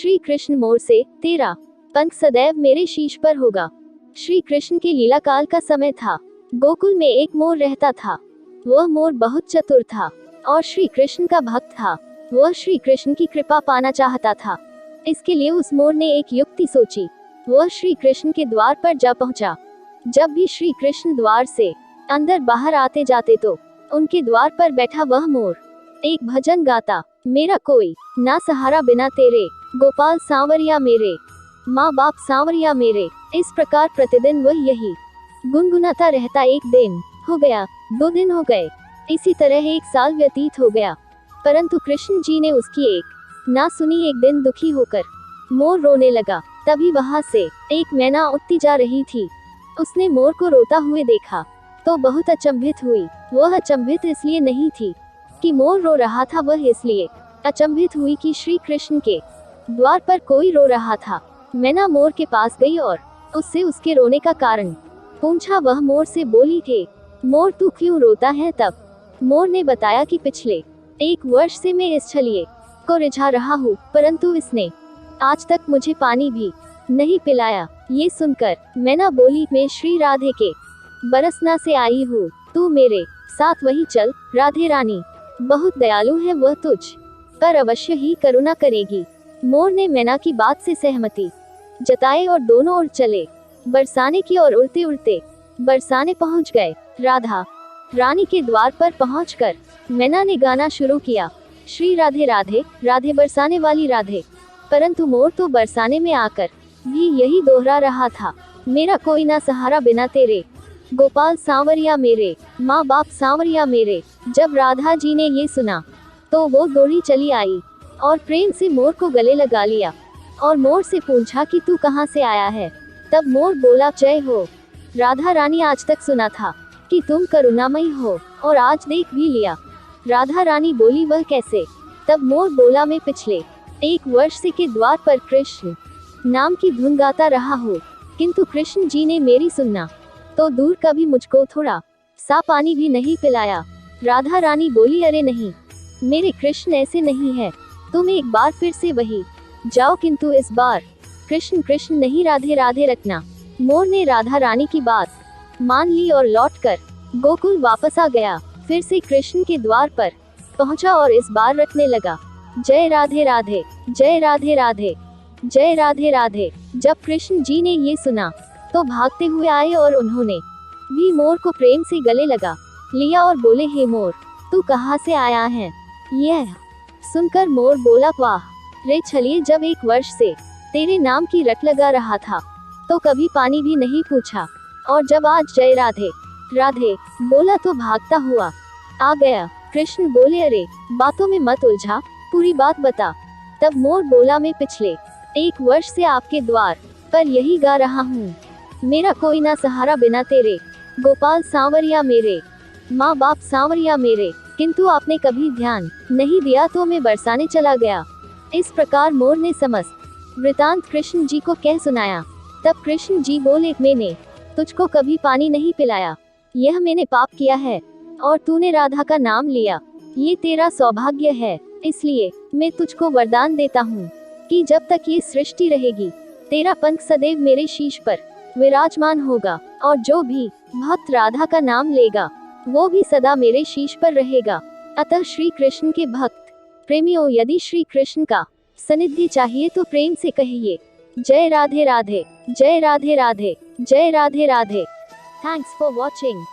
श्री कृष्ण मोर से, तेरा पंख सदैव मेरे शीश पर होगा। श्री कृष्ण के लीला काल का समय था। गोकुल में एक मोर रहता था। वह मोर बहुत चतुर था और श्री कृष्ण का भक्त था। वह श्री कृष्ण की कृपा पाना चाहता था। इसके लिए उस मोर ने एक युक्ति सोची। वह श्री कृष्ण के द्वार पर जा पहुंचा। जब भी श्री कृष्ण द्वार से अंदर बाहर आते जाते तो उनके द्वार पर बैठा वह मोर एक भजन गाता, मेरा कोई ना सहारा बिना तेरे, गोपाल सांवरिया मेरे, माँ बाप सांवरिया मेरे। इस प्रकार प्रतिदिन वह यही गुनगुनाता रहता। एक दिन हो गया, 2 दिन हो गए, इसी तरह 1 साल व्यतीत हो गया, परंतु कृष्ण जी ने उसकी एक ना सुनी। एक दिन दुखी होकर मोर रोने लगा। तभी वहां से एक मैना उड़ती जा रही थी। उसने मोर को रोता हुए देखा तो बहुत अचंभित हुई। वह अचंभित इसलिए नहीं थी कि मोर रो रहा था, वह इसलिए अचंभित हुई कि श्री कृष्ण के द्वार पर कोई रो रहा था। मैना मोर के पास गई और उससे उसके रोने का कारण पूछा। वह मोर से बोली थे, मोर तू क्यों रोता है? तब मोर ने बताया कि पिछले 1 वर्ष से मैं इस छलिए को रिझा रहा हूँ, परंतु इसने आज तक मुझे पानी भी नहीं पिलाया। ये सुनकर मैना बोली, मैं श्री राधे के बरसना से आई हूँ, तू मेरे साथ वही चल। राधे रानी बहुत दयालु है, वह तुझ पर अवश्य ही करुणा करेगी। मोर ने मैना की बात से सहमति जताए और दोनों ओर चले बरसाने की ओर। उड़ते उड़ते बरसाने पहुंच गए। राधा रानी के द्वार पर पहुंचकर मैना ने गाना शुरू किया, श्री राधे राधे, राधे बरसाने वाली राधे। परंतु मोर तो बरसाने में आकर भी यही दोहरा रहा था, मेरा कोई ना सहारा बिना तेरे, गोपाल सांवरिया मेरे, माँ बाप सांवरिया मेरे। जब राधा जी ने ये सुना तो वो दौड़ी चली आई और प्रेम से मोर को गले लगा लिया और मोर से पूछा कि तू कहाँ से आया है? तब मोर बोला, जय हो राधा रानी, आज तक सुना था कि तुम करुणामयी हो और आज देख भी लिया। राधा रानी बोली, वह कैसे? तब मोर बोला, मैं पिछले 1 वर्ष से के द्वार पर कृष्ण नाम की धुन गाता रहा हूँ, किंतु कृष्ण जी ने मेरी सुनना तो दूर कभी मुझको थोड़ा सा पानी भी नहीं पिलाया। राधा रानी बोली, अरे नहीं, मेरे कृष्ण ऐसे नहीं है, तुम एक बार फिर से वही जाओ, किंतु इस बार कृष्ण कृष्ण नहीं राधे राधे रखना। मोर ने राधा रानी की बात मान ली और लौटकर गोकुल वापस आ गया। फिर से कृष्ण के द्वार पर पहुंचा और इस बार रटने लगा, जय राधे राधे, जय राधे राधे, जय राधे राधे। जब कृष्ण जी ने ये सुना तो भागते हुए आए और उन्होंने भी मोर को प्रेम से गले लगा लिया और बोले, हे मोर, तू कहाँ से आया है? यह सुनकर मोर बोला, वाह रे छलिए, जब 1 वर्ष से तेरे नाम की रट लगा रहा था तो कभी पानी भी नहीं पूछा, और जब आज जय राधे राधे बोला तो भागता हुआ आ गया। कृष्ण बोले, अरे बातों में मत उलझा, पूरी बात बता। तब मोर बोला, मैं पिछले 1 वर्ष से आपके द्वार पर यही गा रहा हूँ, मेरा कोई ना सहारा बिना तेरे, गोपाल सांवरिया मेरे, माँ बाप सांवरिया मेरे। किंतु आपने कभी ध्यान नहीं दिया तो मैं बरसाने चला गया। इस प्रकार मोर ने समस्त वृतांत कृष्ण जी को कह सुनाया। तब कृष्ण जी बोले, मैंने तुझको कभी पानी नहीं पिलाया, यह मैंने पाप किया है, और तूने राधा का नाम लिया, ये तेरा सौभाग्य है। इसलिए मैं तुझको वरदान देता हूँ कि जब तक ये सृष्टि रहेगी तेरा पंख सदैव मेरे शीश पर विराजमान होगा, और जो भी भक्त राधा का नाम लेगा वो भी सदा मेरे शीश पर रहेगा। अतः श्री कृष्ण के भक्त प्रेमियों, यदि श्री कृष्ण का सानिध्य चाहिए तो प्रेम से कहिए, जय राधे राधे, जय राधे राधे, जय Radhe Radhe. Thanks for watching.